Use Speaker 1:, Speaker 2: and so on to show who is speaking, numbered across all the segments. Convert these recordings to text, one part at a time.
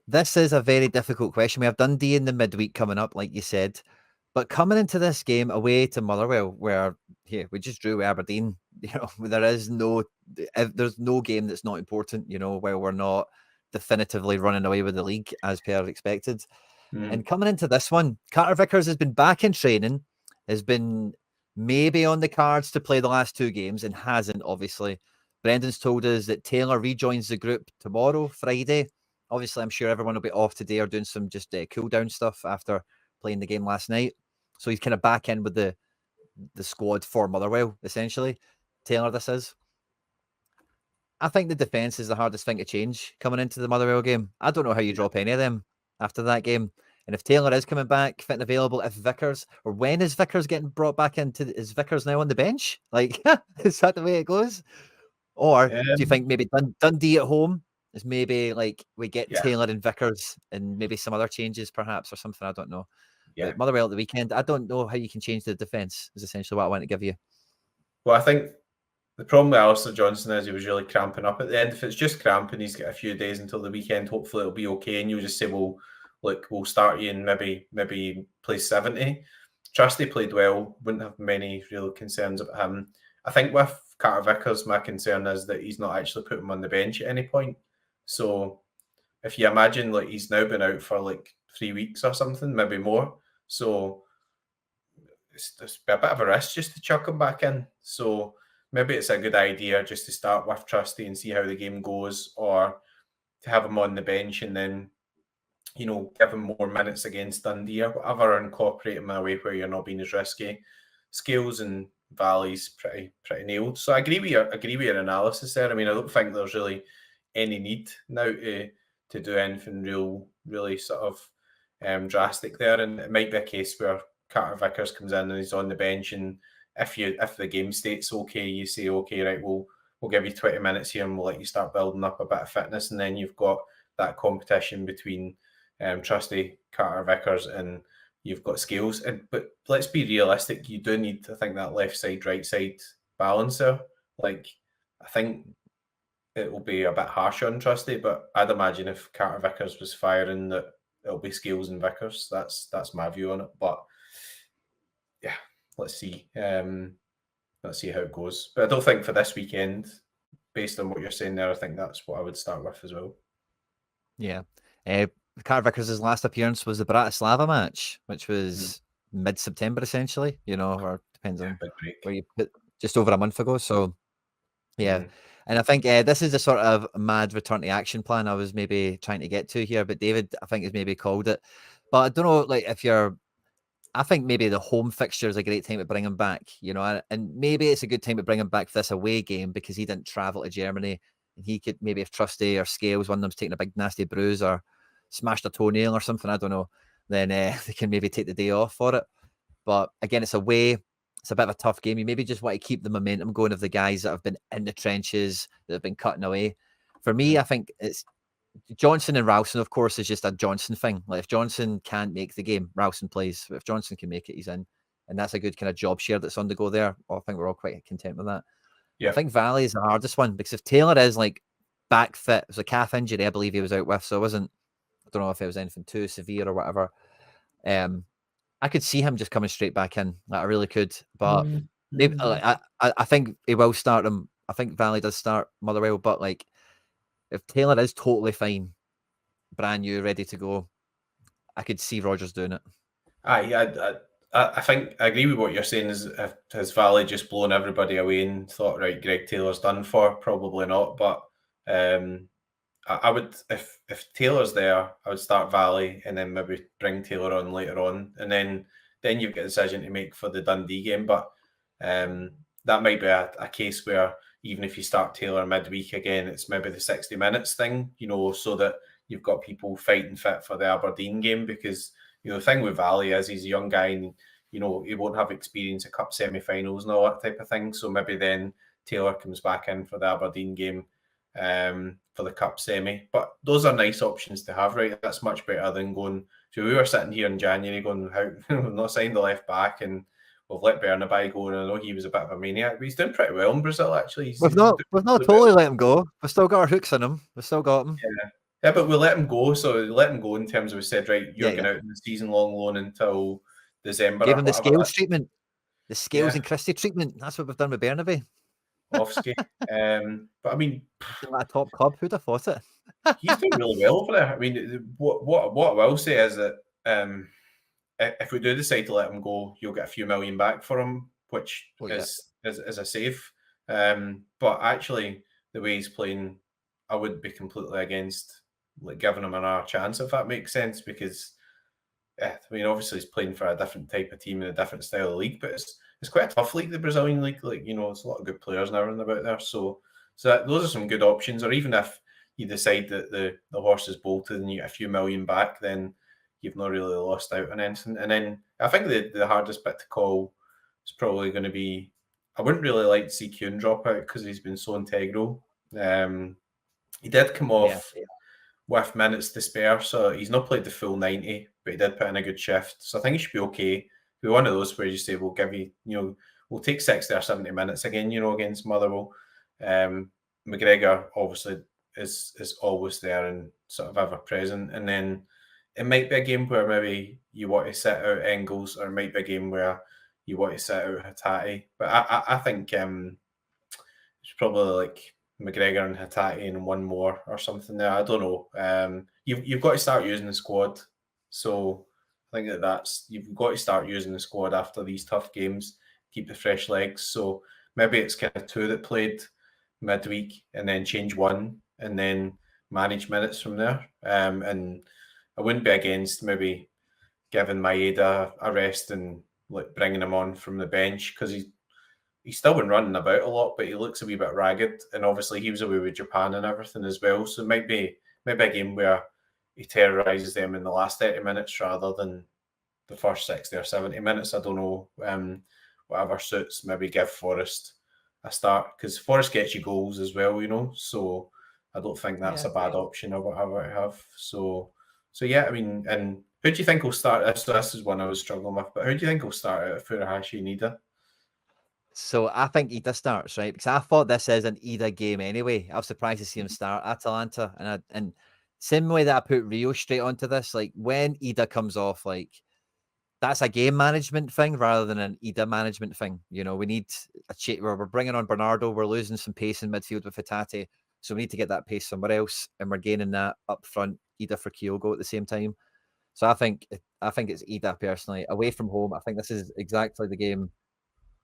Speaker 1: This is a very difficult question. We have Dundee in the midweek coming up, like you said. But coming into this game away to Motherwell, where we just drew with Aberdeen, there's no game that's not important, while we're not definitively running away with the league as per expected. And coming into this one, Carter-Vickers has been back in training, has been maybe on the cards to play the last 2 games and hasn't, obviously. Brendan's told us that Taylor rejoins the group tomorrow, Friday. Obviously, I'm sure everyone will be off today or doing some just cool down stuff after playing the game last night. So he's kind of back in with the squad for Motherwell, essentially. Taylor, this is. I think the defence is the hardest thing to change coming into the Motherwell game. I don't know how you drop any of them after that game. And if Taylor is coming back, fit and available, if Vickers, or when is Vickers getting brought back into, is Vickers now on the bench? Like, is that the way it goes? Or do you think maybe Dundee at home is maybe like we get Taylor and Vickers and maybe some other changes perhaps or something? I don't know. Yeah. But Motherwell at the weekend, I don't know how you can change the defence is essentially what I want to give you.
Speaker 2: Well, I think the problem with Alistair Johnston is he was really cramping up at the end. If it's just cramping, he's got a few days until the weekend. Hopefully it'll be okay. And you'll just say, well, look, we'll start you and maybe play 70. Trusty played well. Wouldn't have many real concerns about him. I think with Carter-Vickers, my concern is that he's not actually put him on the bench at any point. So if you imagine, like, he's now been out for like 3 weeks or something, maybe more. So it's a bit of a risk just to chuck him back in. So maybe it's a good idea just to start with Trusty and see how the game goes, or to have him on the bench and then, give him more minutes against Dundee or whatever, and incorporate him in a way where you're not being as risky. Scales and Valley's pretty nailed. So I agree with your analysis there. I mean, I don't think there's really any need now to do anything really sort of drastic there. And it might be a case where Carter-Vickers comes in and he's on the bench, and if the game state's okay, you say, okay, right, we'll give you 20 minutes here and we'll let you start building up a bit of fitness, and then you've got that competition between Trusty, Carter-Vickers, and you've got Scales. But let's be realistic, you do need, I think, that left side, right side balancer. Like, I think it will be a bit harsh on Trusty, but I'd imagine if Carter-Vickers was firing, that it'll be Scales and Vickers. That's my view on it. But yeah, let's see. Let's see how it goes. But I don't think for this weekend, based on what you're saying there, I think that's what I would start with as well.
Speaker 1: Yeah. Carter-Vickers' last appearance was the Bratislava match, which was mid-September, essentially, or depends on where you put, just over a month ago. So, yeah. And I think this is a sort of mad return to action plan I was maybe trying to get to here, but David, I think, has maybe called it. But I don't know, like, I think maybe the home fixture is a great time to bring him back, and maybe it's a good time to bring him back for this away game because he didn't travel to Germany, and he could maybe, if Trusty or Scales, one of them's taking a big nasty bruise or smashed a toenail or something, I don't know, then they can maybe take the day off for it. But again, it's away. It's a bit of a tough game. You maybe just want to keep the momentum going of the guys that have been in the trenches, that have been cutting away. For me, I think it's Johnson and Ralston, of course, is just a Johnson thing. Like, if Johnson can't make the game, Ralston plays. But if Johnson can make it, he's in. And that's a good kind of job share that's on the go there. I think we're all quite content with that. Yeah. I think Valley is the hardest one because if Taylor is like back fit, it was a calf injury, I believe he was out with. So I don't know if it was anything too severe or whatever. I could see him just coming straight back in. Like, I really could. But maybe, I think he will start him. I think Valley does start Motherwell, but like, if Taylor is totally fine, brand new, ready to go, I could see Rodgers doing it.
Speaker 2: I think I agree with what you're saying. Has Valley just blown everybody away and thought, right, Greg Taylor's done for? Probably not. But I would, if Taylor's there, I would start Valley and then maybe bring Taylor on later on, and then you've got a decision to make for the Dundee game. But that might be a case where even if you start Taylor midweek again, it's maybe the 60 minutes thing, so that you've got people fighting fit for the Aberdeen game. Because, the thing with Valley is he's a young guy and, he won't have experience at cup semi-finals and all that type of thing. So maybe then Taylor comes back in for the Aberdeen game for the cup semi. But those are nice options to have, right? That's much better than going, so we were sitting here in January going, how we've not signed the left back and we've let Bernabei go, and I know he was a bit of a maniac, but he's doing pretty well in Brazil, actually.
Speaker 1: We've not totally let him go. We've still got our hooks in him. We've still got him.
Speaker 2: Yeah, but we let him go. So we let him go in terms of we said, right, you're
Speaker 1: Yeah,
Speaker 2: going out in the season-long loan until December
Speaker 1: gave
Speaker 2: or
Speaker 1: him the
Speaker 2: whatever.
Speaker 1: Scales treatment, the Scales
Speaker 2: Yeah.
Speaker 1: and Christie treatment. That's what we've done with Bernabei.
Speaker 2: Offski. But I mean,
Speaker 1: Like a top club, who'd have thought it?
Speaker 2: he's doing really well over there. I mean, what I will say is that if we do decide to let him go, you'll get a few million back for him, which is a save. But actually, the way he's playing, I wouldn't be completely against like giving him another chance, if that makes sense, because I mean, obviously he's playing for a different type of team in a different style of league, but it's quite a tough league, the Brazilian league. Like, you know, there's a lot of good players now and about there. So those are some good options. Or even if you decide that the horse is bolted and you get a few million back, then you've not really lost out on anything. And then I think the hardest bit to call is probably going to be, I wouldn't really like to see Kuhn drop out because he's been so integral. He did come off with minutes to spare, so he's not played the full 90, but he did put in a good shift. So I think he should be okay. Be one of those where you say, we'll give you, we'll take 60 or 70 minutes again, against Motherwell. McGregor obviously is always there and sort of ever present. And then it might be a game where maybe you want to sit out Engels, or it might be a game where you want to sit out Hatate. But I think it's probably like McGregor and Hatate and one more or something there. I don't know. You've got to start using the squad. So I think that's you've got to start using the squad after these tough games. Keep the fresh legs. So maybe it's kind of two that played midweek and then change one and then manage minutes from there. And I wouldn't be against maybe giving Maeda a rest and like bringing him on from the bench, because he's still been running about a lot, but he looks a wee bit ragged. And obviously he was away with Japan and everything as well. So it might be a game where he terrorises them in the last 30 minutes rather than the first 60 or 70 minutes. I don't know. Whatever suits, maybe give Forrest a start, because Forrest gets you goals as well, so I don't think that's a bad option or whatever I have. So yeah, I mean, and who do you think will start? So this is one I was struggling with, but who do you think will start out of Furuhashi and Idah?
Speaker 1: So I think Idah starts, right? Because I thought this is an Idah game anyway. I was surprised to see him start Atalanta. And same way that I put Reo straight onto this, like when Idah comes off, like that's a game management thing rather than an Idah management thing. We need a change where we're bringing on Bernardo. We're losing some pace in midfield with Hatate. So we need to get that pace somewhere else. And we're gaining that up front, Idah for Kyogo at the same time. So I think it's Idah personally. Away from home, I think this is exactly the game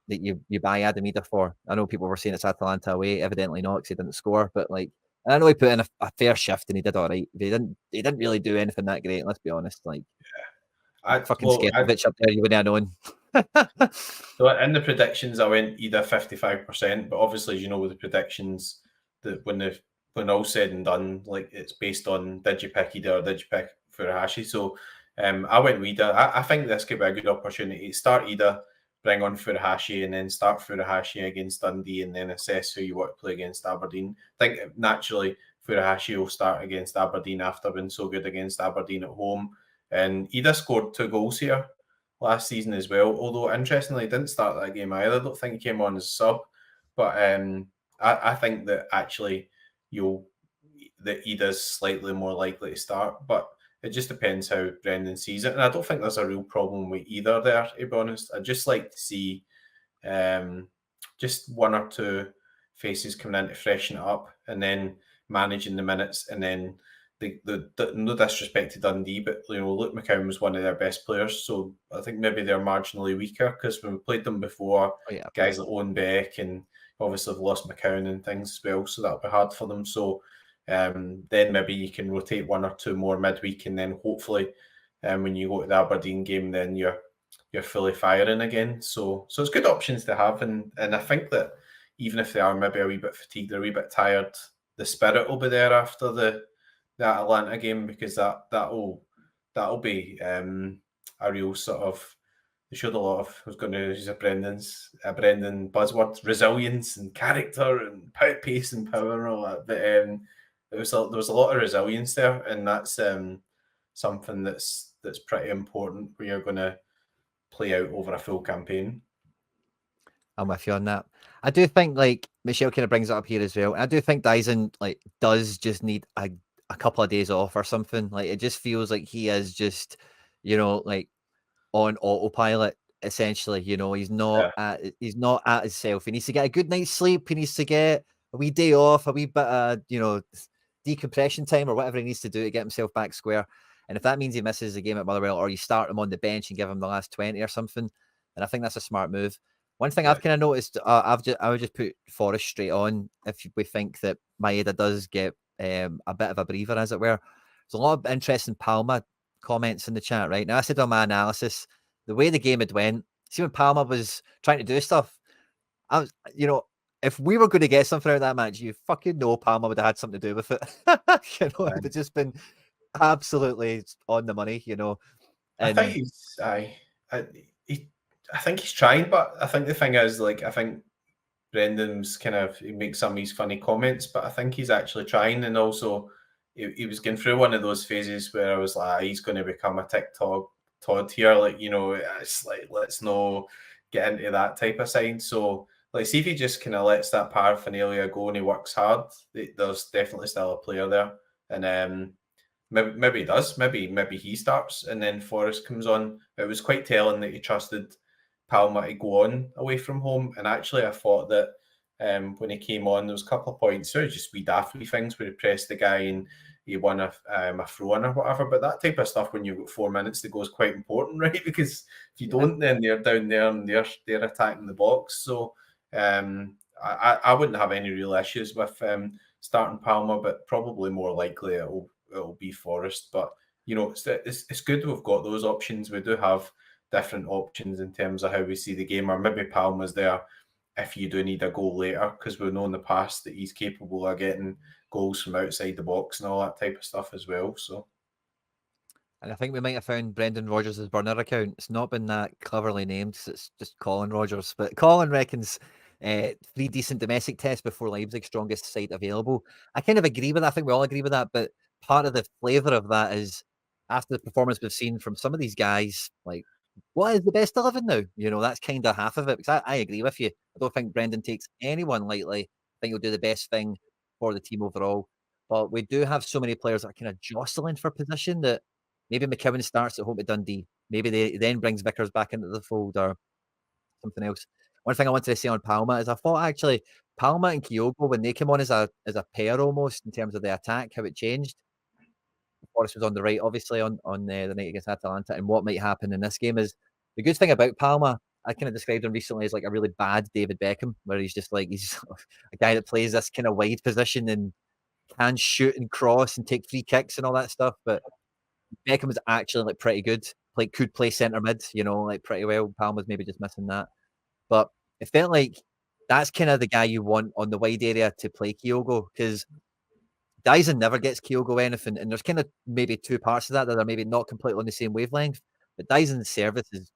Speaker 1: that you buy Adam Idah for. I know people were saying it's Atalanta away, evidently not, because he didn't score. But like, I know he put in a fair shift and he did all right. But he didn't really do anything that great. Let's be honest. Like, Sketovic up there, you wouldn't have known.
Speaker 2: So in the predictions, I went Idah 55%, but obviously, with the predictions that when all said and done, like it's based on did you pick Idah or did you pick Furuhashi? So I went with Idah. I think this could be a good opportunity. Start Idah, bring on Furuhashi, and then start Furuhashi against Dundee, and then assess who you want to play against Aberdeen. I think naturally Furuhashi will start against Aberdeen after being so good against Aberdeen at home. And Idah scored 2 goals here last season as well. Although interestingly, he didn't start that game either. I don't think he came on as sub. But I think that actually that Idah's slightly more likely to start. But it just depends how Brendan sees it. And I don't think there's a real problem with either there, to be honest. I'd just like to see just 1 or 2 faces coming in to freshen it up, and then managing the minutes, and then the no disrespect to Dundee, but Luke McCowan was one of their best players, so I think maybe they're marginally weaker, because when we played them before, guys like Owen Beck and obviously have lost McCowan and things as well, so that'll be hard for them. So then maybe you can rotate 1 or 2 more midweek, and then hopefully when you go to the Aberdeen game, then you're fully firing again. So it's good options to have, and I think that even if they are maybe a wee bit fatigued, they're a wee bit tired, the spirit will be there after that Atlanta game, because that'll be a real sort of, they showed a lot of, I was going to use a Brendan buzzword, resilience and character and pace and power and all that, but there was a lot of resilience there, and that's something that's pretty important when you're going to play out over a full campaign.
Speaker 1: I'm with you on that. I do think, like, Michelle kind of brings it up here as well. And I do think Daizen, like, does just need a a couple of days off or something. Like it just feels like he is just, you know, like on autopilot. Essentially, you know, he's not at himself. He needs to get a good night's sleep. He needs to get a wee day off, a wee bit of, you know, decompression time or whatever he needs to do to get himself back square. And if that means he misses a game at Motherwell, or you start him on the bench and give him the last 20 or something, then I think that's a smart move. One thing I've kind of noticed, I would just put Forrest straight on if we think that Maeda does get a bit of a breather, as it were. There's a lot of interesting Palma comments in the chat right now. I said on my analysis, the way the game had went, see when Palma was trying to do stuff, I was, you know, if we were going to get something out of that match, you fucking know Palma would have had something to do with it. You know, it would have just been absolutely on the money, you know. And
Speaker 2: I think I think he's trying, but I think the thing is, like, I think Brendan's he makes some of these funny comments, but I think he's actually trying, and also he was going through one of those phases where I was like, he's going to become a TikTok Todd here, like, you know, it's like, let's not get into that type of side. So, like, see if he just kind of lets that paraphernalia go and he works hard, there's definitely still a player there. And maybe he does. Maybe he starts and then Forrest comes on. But it was quite telling that he trusted Palma to go on away from home. And actually, I thought that when he came on, there was a couple of points, so just wee daffy things where he pressed the guy and he won a throw-in or whatever. But that type of stuff, when you've got 4 minutes to go, is quite important, right? Because if you don't, then they're down there and they're attacking the box. So I wouldn't have any real issues with starting Palma, but probably more likely it'll be Forrest. But you know, it's good we've got those options. We do have different options in terms of how we see the game, or maybe Palma's there if you do need a goal later, because we know in the past that he's capable of getting goals from outside the box and all that type of stuff as well. So,
Speaker 1: and I think we might have found Brendan Rodgers' burner account. It's not been that cleverly named, it's just Colin Rodgers. But Colin reckons 3 decent domestic tests before Leipzig's strongest side available. I kind of agree with that. I think we all agree with that. But part of the flavour of that is after the performance we've seen from some of these guys, like, what is the best 11 now? You know, that's kind of half of it. Because I agree with you. I don't think Brendan takes anyone lightly. I think he'll do the best thing for the team overall. But we do have so many players that are kind of jostling for position that maybe McCowan starts at home to Dundee. Maybe they then brings Vickers back into the fold or something else. One thing I wanted to say on Palma is I thought actually Palma and Kyogo, when they came on as a pair almost in terms of the attack, how it changed. Forrest was on the right, obviously, on the night against Atalanta. And what might happen in this game is the good thing about Palma, I kind of described him recently as like a really bad David Beckham, where he's just like, he's a guy that plays this kind of wide position and can shoot and cross and take free kicks and all that stuff. But Beckham was actually like pretty good, like could play centre mid, you know, like pretty well. Palma's maybe just missing that. But it felt like that's kind of the guy you want on the wide area to play Kyogo, because Daizen never gets Kyogo anything, and there's kind of maybe 2 parts of that are maybe not completely on the same wavelength. But Daizen's service is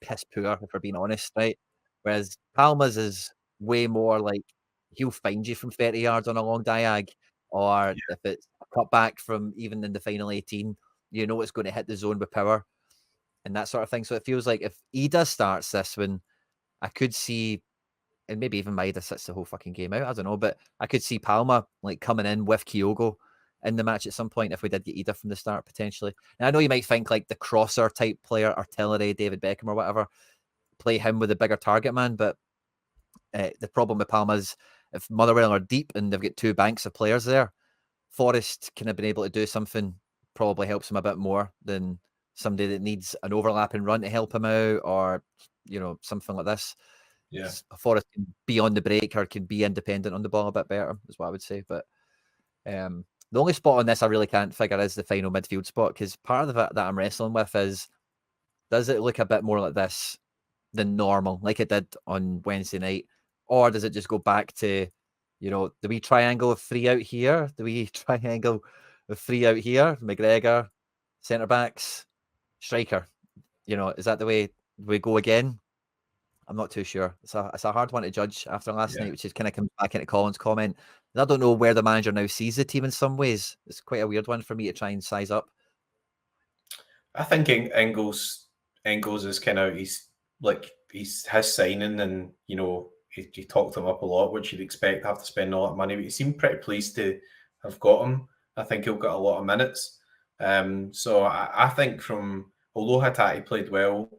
Speaker 1: piss poor, if we're being honest, right? Whereas Palma's is way more like he'll find you from 30 yards on a long diag, or if it's a cut back from even in the final 18, you know it's going to hit the zone with power and that sort of thing. So it feels like if Idah starts this one, I could see, and maybe even Maeda sits the whole fucking game out. I don't know, but I could see Palma like coming in with Kyogo in the match at some point if we did get Idah from the start potentially. And I know you might think like the crosser type player, artillery, David Beckham or whatever, play him with a bigger target man. But the problem with Palma is if Motherwell are deep and they've got 2 banks of players there, Forrest kind of been able to do something probably helps him a bit more than somebody that needs an overlapping run to help him out, or you know, something like this.
Speaker 2: yeah.
Speaker 1: Forrest can be on the break or can be independent on the ball a bit better, is what I would say. But the only spot on this I really can't figure is the final midfield spot, because part of that I'm wrestling with is, does it look a bit more like this than normal, like it did on Wednesday night? Or does it just go back to, you know, the wee triangle of 3 out here, the wee triangle of 3 out here, McGregor, centre backs, striker? You know, is that the way we go again? I'm not too sure. It's a hard one to judge after last night, which is kind of come back into Colin's comment. And I don't know where the manager now sees the team in some ways. It's quite a weird one for me to try and size up.
Speaker 2: I think Engels is kind of he's his signing, and you know he talked him up a lot, which you'd expect to have to spend all that money. But he seemed pretty pleased to have got him. I think he'll get a lot of minutes. So I think although Hatate played well,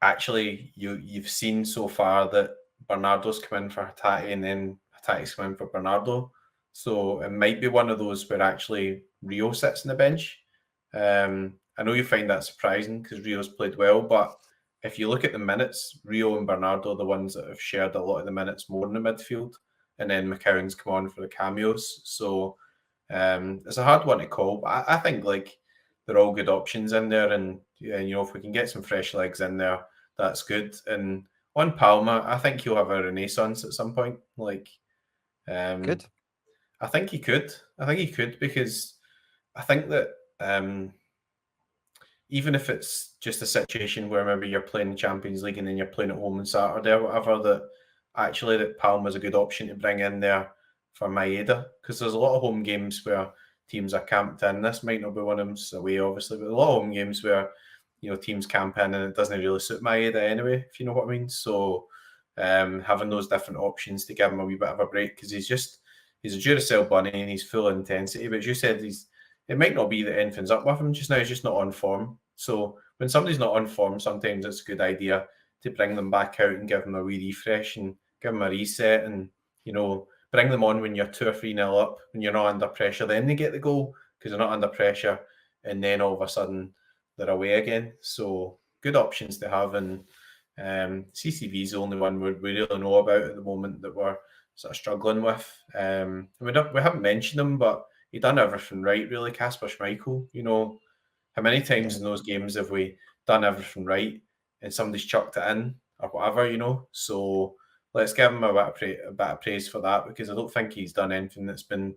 Speaker 2: actually you've seen so far that Bernardo's come in for Hatate and then Hatate's come in for Bernardo. So it might be one of those where actually Reo sits on the bench. I know you find that surprising because Rio's played well, but if you look at the minutes, Reo and Bernardo are the ones that have shared a lot of the minutes more in the midfield, and then McCowan's come on for the cameos. So it's a hard one to call, but I think like they're all good options in there, and if we can get some fresh legs in there, that's good. And on Palma, I think he'll have a renaissance at some point. Like,
Speaker 1: Good.
Speaker 2: I think he could. I think he could because I think that even if it's just a situation where maybe you're playing Champions League and then you're playing at home on Saturday or whatever, that Palma's a good option to bring in there for Maeda, because there's a lot of home games where teams are camped in. This might not be one of them away, obviously, but a lot of home games where teams camp in and it doesn't really suit Maeda anyway, if you know what I mean. So having those different options to give him a wee bit of a break, because he's a Duracell bunny and he's full of intensity. But as you said, it might not be that anything's up with him just now. He's just not on form. So when somebody's not on form, sometimes it's a good idea to bring them back out and give them a wee refresh and give them a reset, and bring them on when you're 2 or 3-0 up, when you're not under pressure. Then they get the goal because they're not under pressure, and then all of a sudden they're away again. So good options to have, and CCV is the only one we really know about at the moment that we're sort of struggling with. We haven't mentioned him, but he done everything right, really. Kasper Schmeichel, how many times in those games have we done everything right and somebody's chucked it in or whatever, So let's give him a bit of praise for that, because I don't think he's done anything that's been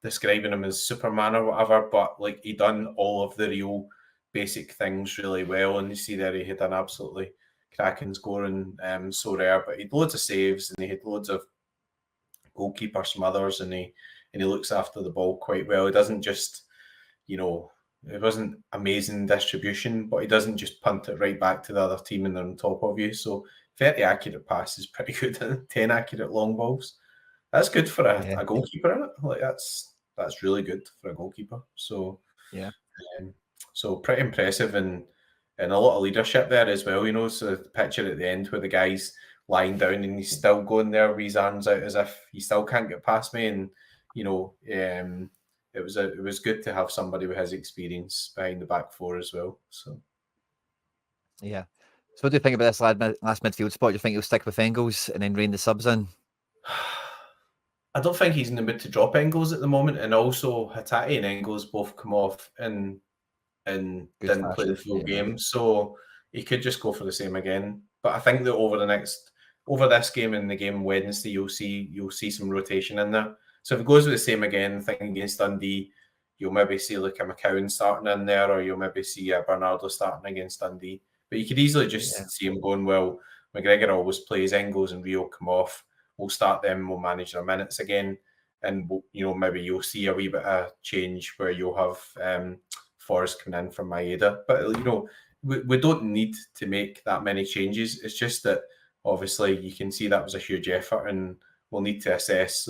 Speaker 2: describing him as Superman or whatever, but like he done all of the real basic things really well. And you see there he had an absolutely cracking score in Sorare, but he had loads of saves and he had loads of goalkeeper smothers, and he looks after the ball quite well. He doesn't just, it wasn't amazing distribution, but he doesn't just punt it right back to the other team and they're on top of you. So 30 accurate passes, pretty good. 10 accurate long balls. That's good for a goalkeeper, isn't it? Like that's really good for a goalkeeper. So so pretty impressive, and a lot of leadership there as well. So the picture at the end where the guy's lying down and he's still going there with his arms out as if he still can't get past me, and it was good to have somebody with his experience behind the back four as well. So
Speaker 1: yeah. So what do you think about this last midfield spot? Do you think he'll stick with Engels and then rein the subs in?
Speaker 2: I don't think he's in the mood to drop Engels at the moment, and also Hatate and Engels both come off and didn't play the full game, so he could just go for the same again. But I think that over this game and the game Wednesday, you'll see some rotation in there. So if it goes with the same again, thinking against Dundee, you'll maybe see like a McCowan starting in there, or you'll maybe see a Bernardo starting against Dundee. But you could easily just see him going, well, McGregor always plays, Engels and Reo come off. We'll start them, we'll manage their minutes again. And, maybe you'll see a wee bit of change where you'll have Forrest coming in from Maeda. But, we don't need to make that many changes. It's just that, obviously, you can see that was a huge effort, and we'll need to assess,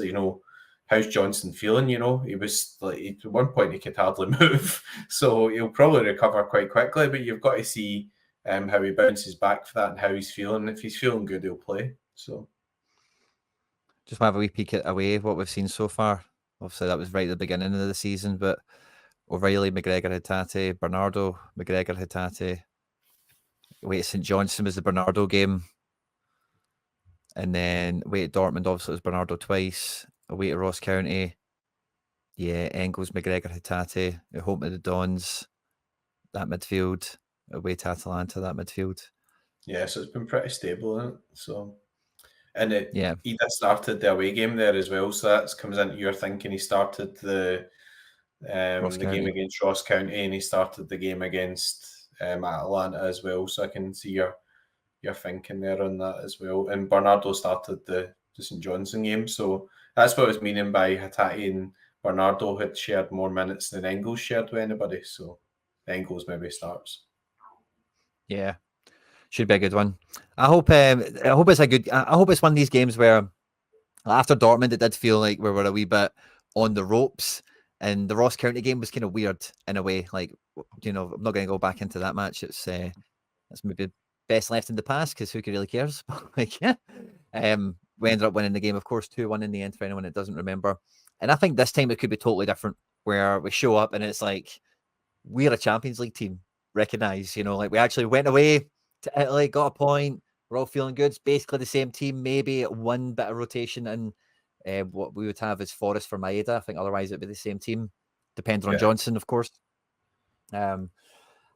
Speaker 2: how's Johnston feeling? He was like, at one point he could hardly move. So he'll probably recover quite quickly, but you've got to see how he bounces back for that and how he's feeling. If he's feeling good, he'll play. So
Speaker 1: just want to have a wee peek at away what we've seen so far. Obviously, that was right at the beginning of the season, but O'Reilly, McGregor, Hatate, Bernardo, McGregor, Hatate. Away at St Johnstone was the Bernardo game. And then away at Dortmund, obviously, it was Bernardo twice. Away to Ross County. Yeah, Engels, McGregor, Hatate. At home to the Dons. That midfield. Away to Atalanta, that midfield.
Speaker 2: Yeah, so it's been pretty stable, isn't it? So, and he did started the away game there as well, so that comes into your thinking. He started the game against Ross County, and he started the game against Atalanta as well. So I can see your thinking there on that as well. And Bernardo started the St Johnstone game, so that's what I was meaning by Hatate and Bernardo had shared more minutes than Engels shared with anybody. So Engels maybe starts.
Speaker 1: Yeah, should be a good one. I hope it's a good. I hope it's one of these games where after Dortmund, it did feel like we were a wee bit on the ropes, And the Ross County game was kind of weird in a way. Like, I'm not going to go back into that match. It's maybe best left in the past because who really cares? Like, yeah. We ended up winning the game, of course, 2-1 in the end for anyone that doesn't remember. And I think this time it could be totally different, where we show up and it's like we're a Champions League team. Recognize, like we actually went away to Italy, got a point. We're all feeling good. It's basically the same team, maybe one bit of rotation, and what we would have is Forrest for Maeda. I think otherwise it'd be the same team, depending on Johnson, of course. Bring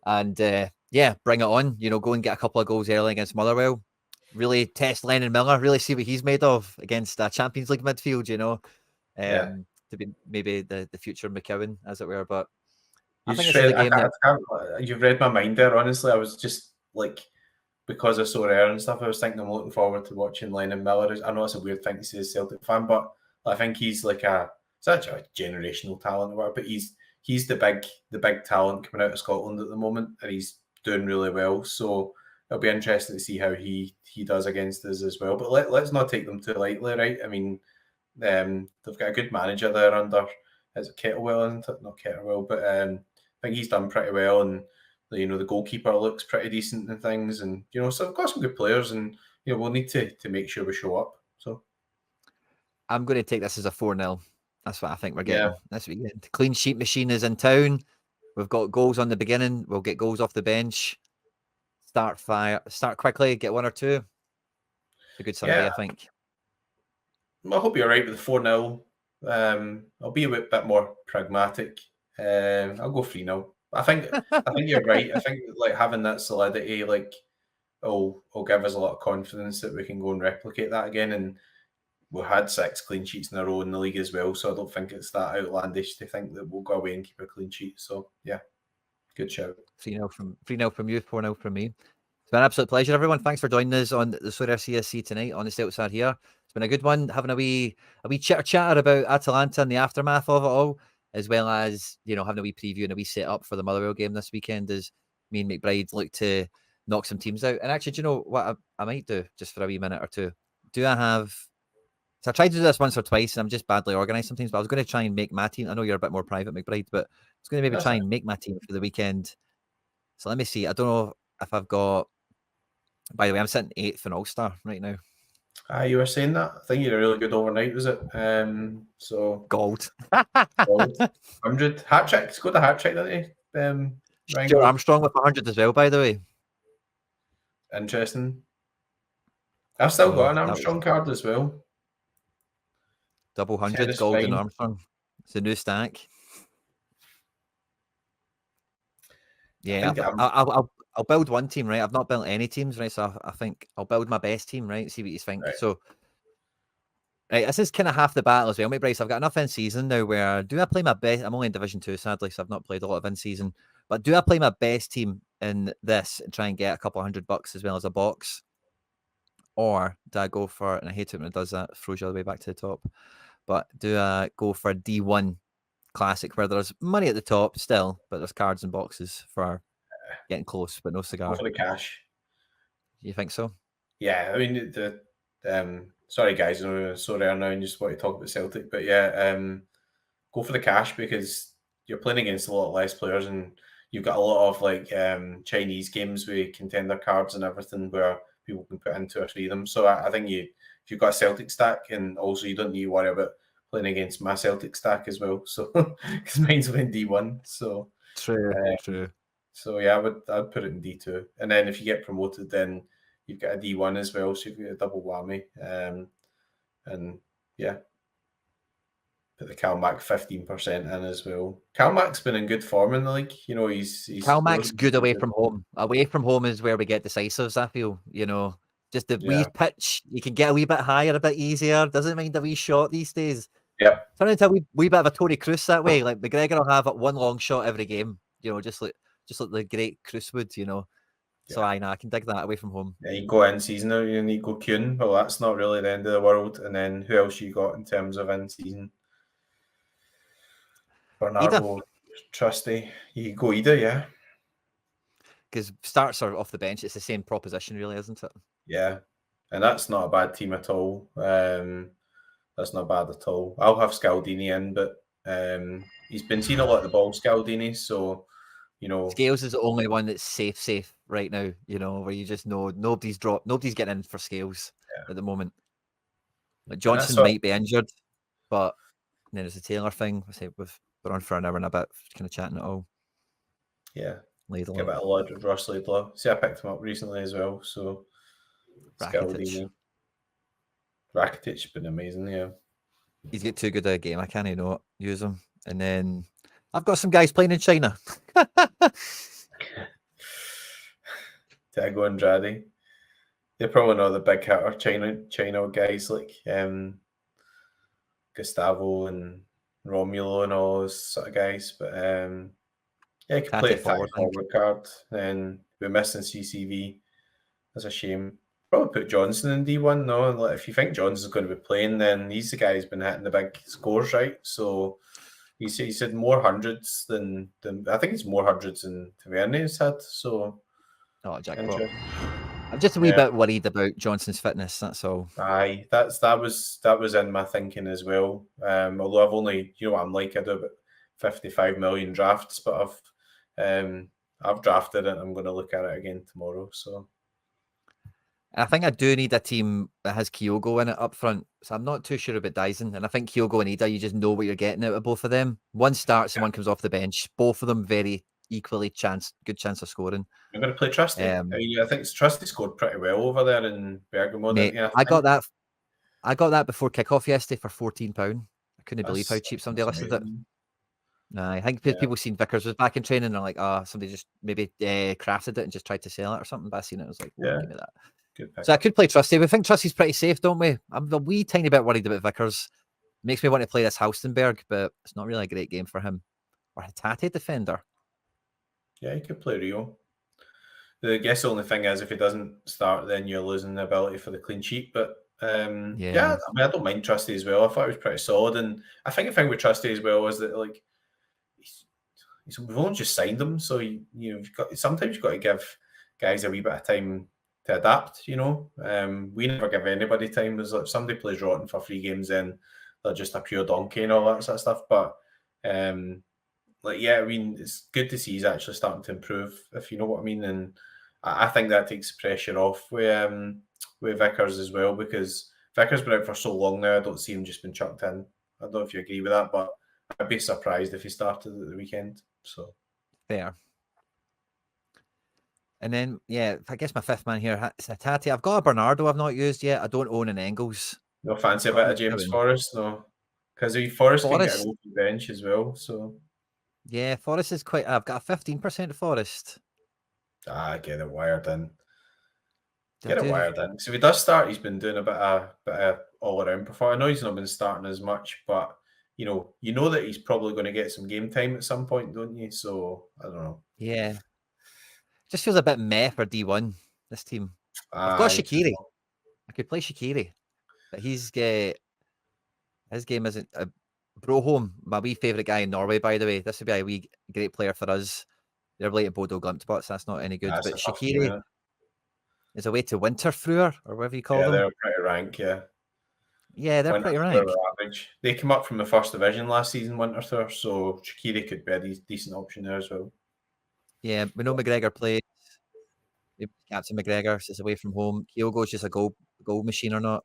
Speaker 1: it on. Go and get a couple of goals early against Motherwell. Really test Lennon Miller. Really see what he's made of against a Champions League midfield. To be maybe the future McCowan, as it were. But I think this is a game
Speaker 2: you've read my mind there. Honestly, I was just like, because of Sorare and stuff, I was thinking I'm looking forward to watching Lennon Miller. I know it's a weird thing to say as a Celtic fan, but I think he's like such a generational talent or whatever, but he's the big talent coming out of Scotland at the moment, and he's doing really well. So it'll be interesting to see how he does against us as well. But let's not take them too lightly, right? I mean, they've got a good manager there under, is it Kettlewell, isn't it? Not Kettlewell, but I think he's done pretty well, and the goalkeeper looks pretty decent and things, and so we've got some good players, and we'll need to make sure we show up. So
Speaker 1: I'm going to take this as a 4-0. That's what I think we're getting. That's what we get. The clean sheet machine is in town. We've got goals on the beginning. We'll get goals off the bench. Start quickly, get one or two. It's a good Sunday, I think.
Speaker 2: I hope you're right with the 4-0. I'll be a bit more pragmatic. I'll go 3-0. I think you're right. I think like having that solidity, like, will give us a lot of confidence that we can go and replicate that again. And we had 6 clean sheets in a row in the league as well, so I don't think it's that outlandish to think that we'll go away and keep a clean sheet. So yeah, good shout.
Speaker 1: 3-0 from you, 4-0 from me. It's been an absolute pleasure, everyone. Thanks for joining us on the Sorare CSC tonight on the Celtic side here. It's been a good one, having a wee chitter about Atalanta and the aftermath of it all, as well as having a wee preview and a wee set up for the Motherwell game this weekend as me and McBride look to knock some teams out. And actually, do you know what I might do just for a wee minute or two? So I tried to do this once or twice, and I'm just badly organised sometimes, but I was going to try and make my team. I know you're a bit more private, McBride, but I was going to maybe try and make my team for the weekend. So let me see. I don't know if I've got... By the way, I'm sitting 8th in All-Star right now.
Speaker 2: You were saying that? I think you had a really good overnight, was it? So
Speaker 1: Gold.
Speaker 2: 100. Hat-trick. Scored a hat-trick, didn't he?
Speaker 1: Stuart Armstrong with 100 as well, by the way.
Speaker 2: Interesting. I've still got an Armstrong card as well.
Speaker 1: Double 100, Golden Armstrong. It's a new stack. Yeah, I'll build one team, right? I've not built any teams, right? So I think I'll build my best team, right? See what you think. Right. So, right, this is kind of half the battle as well, mate, Bryce. I've got enough in season now where do I play my best? I'm only in Division 2, sadly, so I've not played a lot of in season. But do I play my best team in this and try and get a couple $100 as well as a box? Or do I go for, and I hate it when it does that, throws you all the way back to the top. But do I go for D1 Classic where there's money at the top still, but there's cards and boxes for getting close, but no cigar?
Speaker 2: Go for the cash.
Speaker 1: You think so?
Speaker 2: Yeah, I mean, sorry guys, sorry I know I just want to talk about Celtic, but yeah, go for the cash because you're playing against a lot less players, and you've got a lot of like Chinese games with contender cards and everything where people can put in 2 or 3 of them. So I think if you've got a Celtic stack, and also you don't need to worry about playing against my Celtic stack as well. So because mine's in D1, so
Speaker 1: true.
Speaker 2: So yeah, I'd put it in D2, and then if you get promoted, then you've got a D1 as well, so you've got a double whammy. And yeah, put the Calmac 15% in as well. Calmac's been in good form in the league. He's
Speaker 1: Calmac's good away from home. Away from home is where we get decisives, I feel. Just the wee pitch, you can get a wee bit higher, a bit easier. Doesn't mind a wee shot these days.
Speaker 2: Yep.
Speaker 1: Turn into a wee bit of a Tony Cruz that way. Like McGregor will have one long shot every game. Just like the great Cruz would. So I can dig that away from home.
Speaker 2: Yeah, you go in season now, you need to go Kuhn. Well, that's not really the end of the world. And then who else you got in terms of in season? Bernardo, trusty. You go Idah, yeah.
Speaker 1: Because starts are off the bench. It's the same proposition, really, isn't it?
Speaker 2: Yeah, and that's not a bad team at all. That's not bad at all. I'll have Scaldini in, but He's been seeing a lot of the ball skill, didn't he? So, you know,
Speaker 1: Scales is the only one that's safe right now. You know, where you just know nobody's getting in for Scales at the moment. Like Johnston might be injured, but then there's the Taylor thing. I say we're on for an hour and a bit, kind of chatting it all.
Speaker 2: Yeah,
Speaker 1: Laidlaw.
Speaker 2: give it a lot of Ross Laidlaw. See, I picked him up recently as well. So, Rakitic's been amazing. Yeah,
Speaker 1: he's got too good a game. I can't not use him. And then I've got some guys playing in China.
Speaker 2: Thiago Andrade. They probably know the big hitter China guys like Gustavo and Romulo and all those sort of guys. But yeah, he could play a forward card. Then we're missing CCV. That's a shame. Probably put Johnson in D1. No, like, if you think Johnson's going to be playing, then he's the guy who's been hitting the big scores, right? So he said more hundreds than I think it's more hundreds than Taverni's had. So
Speaker 1: jackpot. I'm just a wee bit worried about Johnson's fitness. That's all.
Speaker 2: Aye, that was in my thinking as well. Although I've only, you know what I'm like, I do about 55 million drafts, but I've drafted it. I'm going to look at it again tomorrow. So
Speaker 1: I think I do need a team that has Kyogo in it up front. So I'm not too sure about Daizen. And I think Kyogo and Idah, you just know what you're getting out of both of them. One starts and one comes off the bench. Both of them very equally good chance of scoring.
Speaker 2: I'm going to play Trusty. I think Trusty scored pretty well over there in Bergamo.
Speaker 1: Mate, I got that before kickoff yesterday for £14. I couldn't believe how cheap somebody listed it. I think people seen Vickers was back in training and they're like, somebody just maybe crafted it and just tried to sell it or something. But I seen it, I was like, give me that. So I could play Trusty. We think Trusty's pretty safe, don't we? I'm a wee tiny bit worried about Vickers. Makes me want to play this Halstenberg, but it's not really a great game for him. Or Hatate defender.
Speaker 2: Yeah, he could play Reo. I guess the only thing is if he doesn't start, then you're losing the ability for the clean sheet. But I mean, I don't mind Trusty as well. I thought he was pretty solid, and I think the thing with Trusty as well is that like we've only just signed him, so sometimes you've got to give guys a wee bit of time to adapt. You know, we never give anybody time. There's like if somebody plays rotten for 3 games, then they're just a pure donkey and all that sort of stuff. But I mean, it's good to see he's actually starting to improve, if you know what I mean. And I think that takes pressure off with Vickers as well, because Vickers been out for so long now. I don't see him just been chucked in. I don't know if you agree with that, but I'd be surprised if he started at the weekend. So
Speaker 1: fair. And then, I guess my fifth man here is Hatate. I've got a Bernardo I've not used yet. I don't own an Engels.
Speaker 2: No fancy a bit of James Forrest, no. Because Forrest can get a low bench as well, so...
Speaker 1: Yeah, Forrest is quite... I've got a 15% Forrest.
Speaker 2: Get it wired in. Get it wired in. So if he does start, he's been doing a bit of all-around performance. I know he's not been starting as much, but, you know that he's probably going to get some game time at some point, don't you? So, I don't know.
Speaker 1: Yeah. Just feels a bit meh for D1, this team. I've got Shaqiri. I could play Shaqiri. But his game isn't... Broholm, my wee favourite guy in Norway, by the way. This would be a wee great player for us. They're related Bodo Glimt bots. That's not any good. But Shaqiri is away to Winterthur, or whatever you call them.
Speaker 2: Yeah, they're pretty rank, yeah.
Speaker 1: Yeah, they're pretty rank.
Speaker 2: Average. They came up from the first division last season, Winterthur, so Shaqiri could be a decent option there as well. Yeah,
Speaker 1: we know McGregor plays. Captain McGregor is away from home. Kyogo's just a goal machine or not.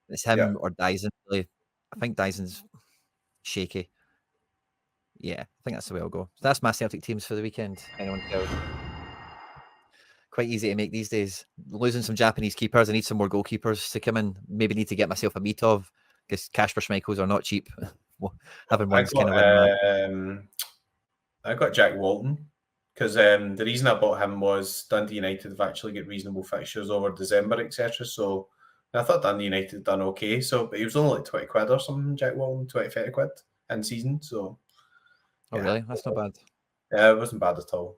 Speaker 1: It's him or Daizen, really. I think Daizen's shaky. Yeah, I think that's the way I'll go. So that's my Celtic teams for the weekend. Anyone else? Quite easy to make these days. Losing some Japanese keepers. I need some more goalkeepers to come in. Maybe need to get myself a Mitov because Kasper Schmeichels are not cheap. Having one's kind of
Speaker 2: I got Jack Walton because the reason I bought him was Dundee United have actually got reasonable fixtures over December, etc. So I thought Dundee United done okay. So, but he was only like 20 quid or something, Jack Walton, 20, 30 quid in season. So,
Speaker 1: oh, really? That's not bad.
Speaker 2: Yeah, it wasn't bad at all.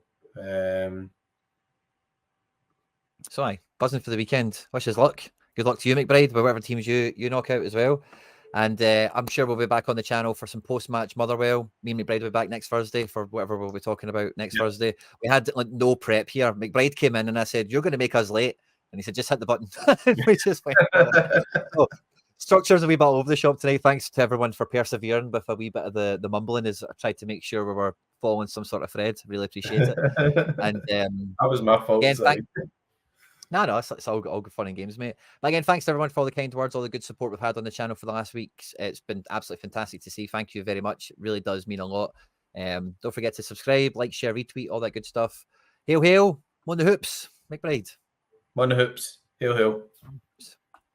Speaker 1: So, buzzing for the weekend. Wish us luck. Good luck to you, McBride, with whatever teams you knock out as well. And I'm sure we'll be back on the channel for some post-match Motherwell. Me and McBride will be back next Thursday for whatever we'll be talking about next Thursday. We had no prep here. McBride came in and I said, "You're going to make us late." And he said, "Just hit the button." We just went. Structure's a wee bit all over the shop today. Thanks to everyone for persevering with a wee bit of the mumbling as I tried to make sure we were following some sort of thread. Really appreciate it. And
Speaker 2: that was my fault.
Speaker 1: Again, no, it's all good fun and games, mate. But again, thanks to everyone for all the kind words, all the good support we've had on the channel for the last weeks. It's been absolutely fantastic to see. Thank you very much. It really does mean a lot. Don't forget to subscribe, like, share, retweet, all that good stuff. Hail, hail. On the hoops. McBride.
Speaker 2: On the hoops. Hail, hail.